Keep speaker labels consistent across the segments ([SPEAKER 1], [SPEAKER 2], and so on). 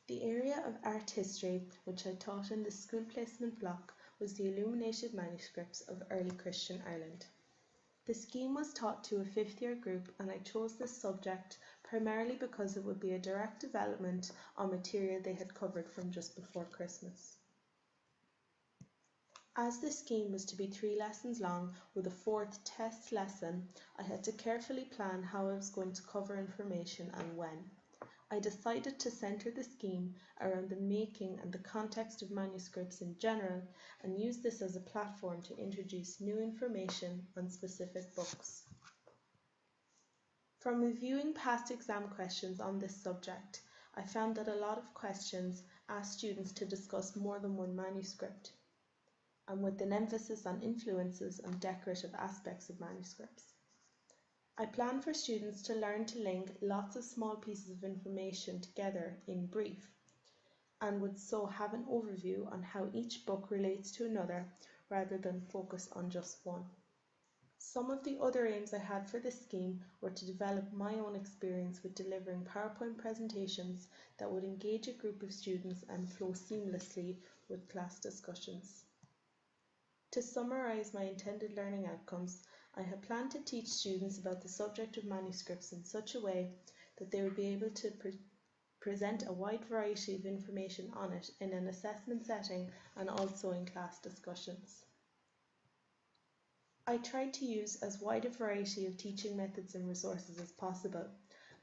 [SPEAKER 1] The area of art history which I taught in the school placement block was the illuminated manuscripts of early Christian Ireland. The scheme was taught to a 5th year group, and I chose this subject primarily because it would be a direct development on material they had covered from just before Christmas. As the scheme was to be 3 lessons long with a 4th test lesson, I had to carefully plan how I was going to cover information and when. I decided to centre the scheme around the making and the context of manuscripts in general, and use this as a platform to introduce new information on specific books. From reviewing past exam questions on this subject, I found that a lot of questions asked students to discuss more than one manuscript, and with an emphasis on influences and decorative aspects of manuscripts. I plan for students to learn to link lots of small pieces of information together in brief, and would so have an overview on how each book relates to another rather than focus on just one. Some of the other aims I had for this scheme were to develop my own experience with delivering PowerPoint presentations that would engage a group of students and flow seamlessly with class discussions. To summarise my intended learning outcomes, I had planned to teach students about the subject of manuscripts in such a way that they would be able to present a wide variety of information on it in an assessment setting and also in class discussions. I tried to use as wide a variety of teaching methods and resources as possible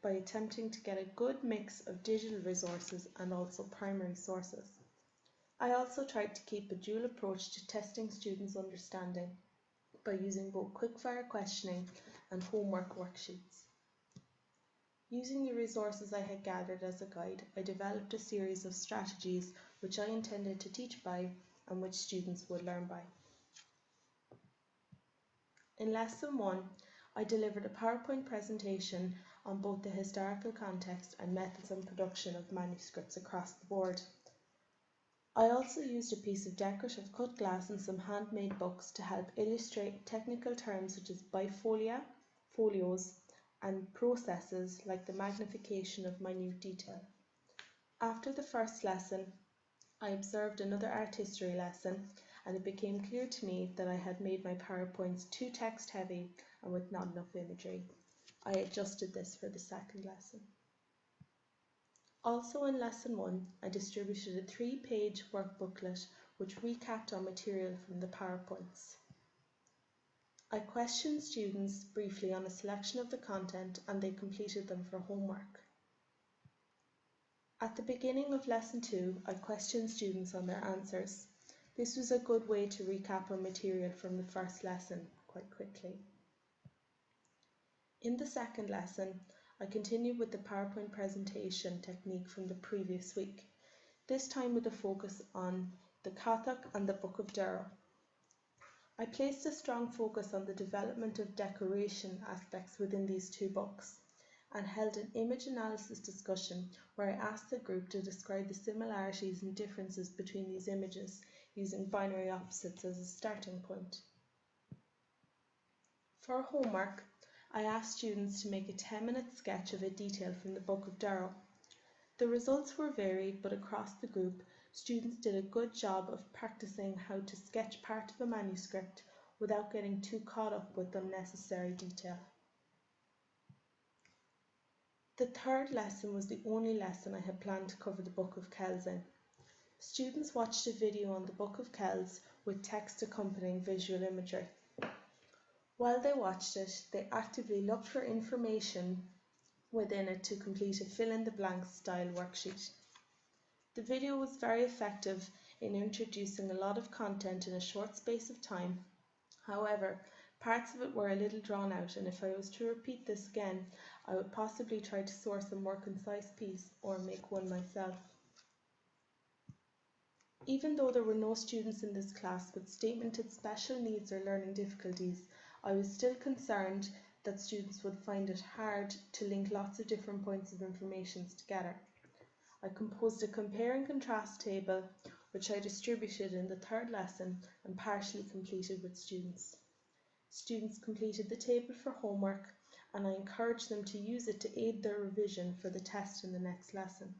[SPEAKER 1] by attempting to get a good mix of digital resources and also primary sources. I also tried to keep a dual approach to testing students' understanding by using both quickfire questioning and homework worksheets. Using the resources I had gathered as a guide, I developed a series of strategies which I intended to teach by and which students would learn by. In Lesson 1, I delivered a PowerPoint presentation on both the historical context and methods and production of manuscripts across the board. I also used a piece of decorative cut glass and some handmade books to help illustrate technical terms such as bifolia, folios, and processes like the magnification of minute detail. After the first lesson, I observed another art history lesson, and it became clear to me that I had made my PowerPoints too text heavy and with not enough imagery. I adjusted this for the second lesson. Also in Lesson 1, I distributed a 3-page work booklet which recapped on material from the PowerPoints. I questioned students briefly on a selection of the content, and they completed them for homework. At the beginning of Lesson 2, I questioned students on their answers. This was a good way to recap on material from the first lesson quite quickly. In the second lesson, I continued with the PowerPoint presentation technique from the previous week, this time with a focus on the Cathach and the Book of Durrow. I placed a strong focus on the development of decoration aspects within these two books, and held an image analysis discussion where I asked the group to describe the similarities and differences between these images using binary opposites as a starting point. For homework, I asked students to make a 10-minute sketch of a detail from the Book of Durrow. The results were varied, but across the group, students did a good job of practicing how to sketch part of a manuscript without getting too caught up with unnecessary detail. The third lesson was the only lesson I had planned to cover the Book of Kells in. Students watched a video on the Book of Kells with text accompanying visual imagery. While they watched it, they actively looked for information within it to complete a fill-in-the-blanks style worksheet. The video was very effective in introducing a lot of content in a short space of time. However, parts of it were a little drawn out, and if I was to repeat this again, I would possibly try to source a more concise piece or make one myself. Even though there were no students in this class with statemented special needs or learning difficulties, I was still concerned that students would find it hard to link lots of different points of information together. I composed a compare and contrast table which I distributed in the third lesson and partially completed with students. Students completed the table for homework, and I encouraged them to use it to aid their revision for the test in the next lesson.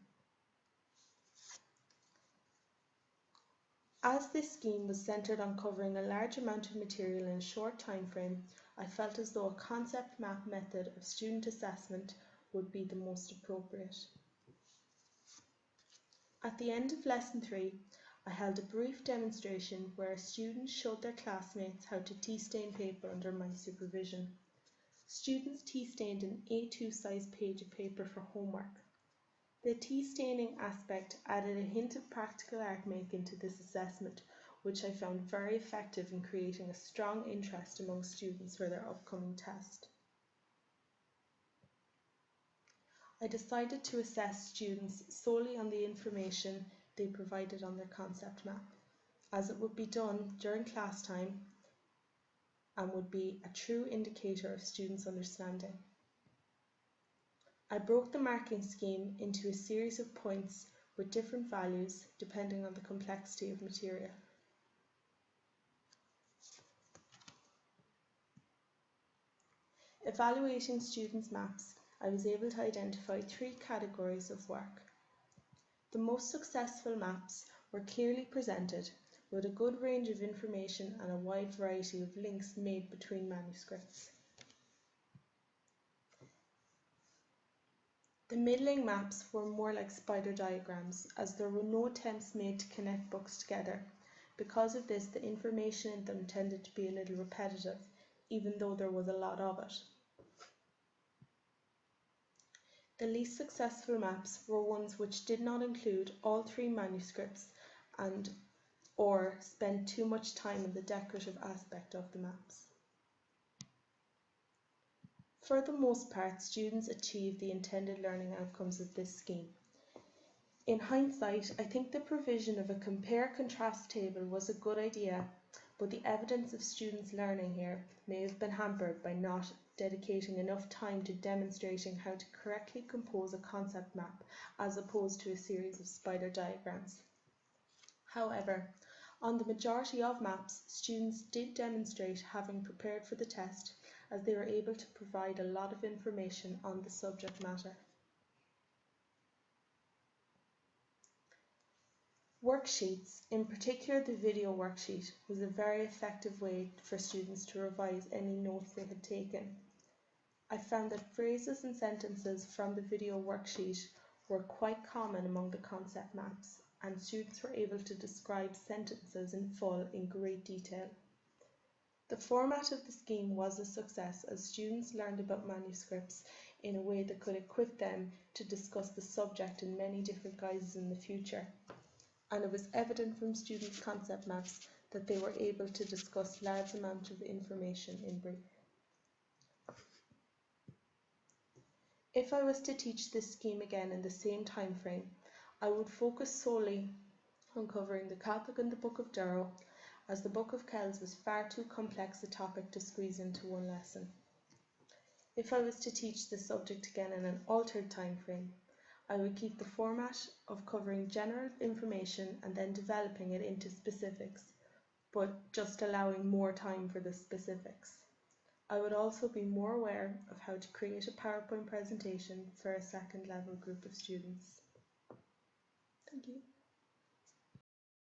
[SPEAKER 1] As this scheme was centred on covering a large amount of material in a short time frame, I felt as though a concept map method of student assessment would be the most appropriate. At the end of Lesson 3, I held a brief demonstration where a student showed their classmates how to tea stain paper under my supervision. Students tea stained an A2 size page of paper for homework. The tea staining aspect added a hint of practical art making to this assessment, which I found very effective in creating a strong interest among students for their upcoming test. I decided to assess students solely on the information they provided on their concept map, as it would be done during class time and would be a true indicator of students' understanding. I broke the marking scheme into a series of points with different values depending on the complexity of material. Evaluating students' maps, I was able to identify 3 categories of work. The most successful maps were clearly presented, with a good range of information and a wide variety of links made between manuscripts. The middling maps were more like spider diagrams, as there were no attempts made to connect books together. Because of this, the information in them tended to be a little repetitive, even though there was a lot of it. The least successful maps were ones which did not include all 3 manuscripts and or spend too much time on the decorative aspect of the maps. For the most part, students achieved the intended learning outcomes of this scheme. In hindsight, I think the provision of a compare-contrast table was a good idea, but the evidence of students learning here may have been hampered by not dedicating enough time to demonstrating how to correctly compose a concept map as opposed to a series of spider diagrams. However, on the majority of maps, students did demonstrate having prepared for the test, as they were able to provide a lot of information on the subject matter. Worksheets, in particular the video worksheet, was a very effective way for students to revise any notes they had taken. I found that phrases and sentences from the video worksheet were quite common among the concept maps, and students were able to describe sentences in full in great detail. The format of the scheme was a success, as students learned about manuscripts in a way that could equip them to discuss the subject in many different guises in the future. And it was evident from students' concept maps that they were able to discuss large amounts of information in brief. If I was to teach this scheme again in the same time frame, I would focus solely on covering the Catholic and the Book of Durrow, as the Book of Kells was far too complex a topic to squeeze into one lesson. If I was to teach this subject again in an altered time frame, I would keep the format of covering general information and then developing it into specifics, but just allowing more time for the specifics. I would also be more aware of how to create a PowerPoint presentation for a second level group of students. Thank you.